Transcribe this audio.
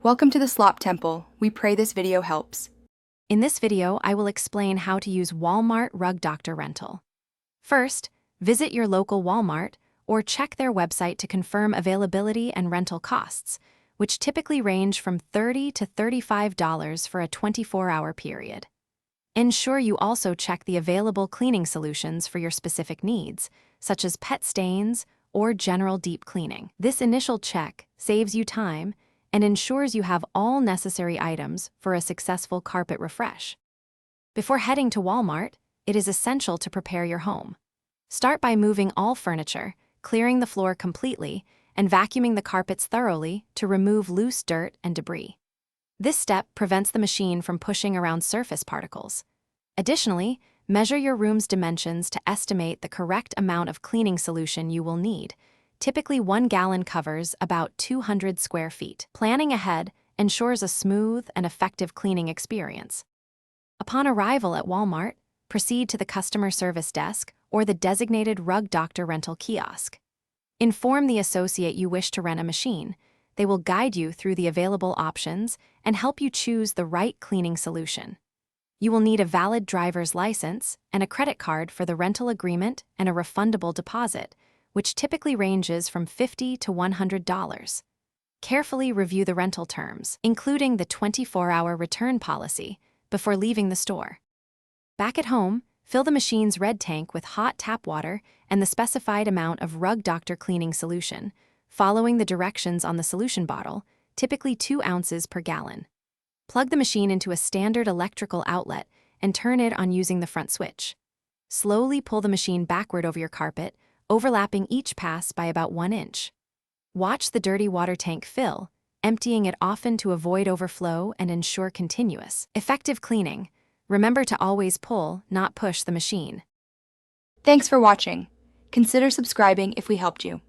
Welcome to the Slop Temple. We pray this video helps. In this video, I will explain how to use Walmart Rug Doctor Rental. First, visit your local Walmart or check their website to confirm availability and rental costs, which typically range from $30 to $35 for a 24-hour period. Ensure you also check the available cleaning solutions for your specific needs, such as pet stains or general deep cleaning. This initial check saves you time and ensures you have all necessary items for a successful carpet refresh. Before heading to Walmart, it is essential to prepare your home. Start by moving all furniture, clearing the floor completely, and vacuuming the carpets thoroughly to remove loose dirt and debris. This step prevents the machine from pushing around surface particles. Additionally, measure your room's dimensions to estimate the correct amount of cleaning solution you will need. Typically, 1 gallon covers about 200 square feet. Planning ahead ensures a smooth and effective cleaning experience. Upon arrival at Walmart, proceed to the customer service desk or the designated Rug Doctor rental kiosk. Inform the associate you wish to rent a machine. They will guide you through the available options and help you choose the right cleaning solution. You will need a valid driver's license and a credit card for the rental agreement and a refundable deposit, which typically ranges from $50 to $100. Carefully review the rental terms, including the 24-hour return policy, before leaving the store. Back at home, fill the machine's red tank with hot tap water and the specified amount of Rug Doctor cleaning solution, following the directions on the solution bottle, typically 2 ounces per gallon. Plug the machine into a standard electrical outlet and turn it on using the front switch. Slowly pull the machine backward over your carpet, overlapping each pass by about 1 inch. Watch the dirty water tank fill, emptying it often to avoid overflow and ensure continuous, effective cleaning. Remember to always pull, not push the machine. Thanks for watching. Consider subscribing if we helped you.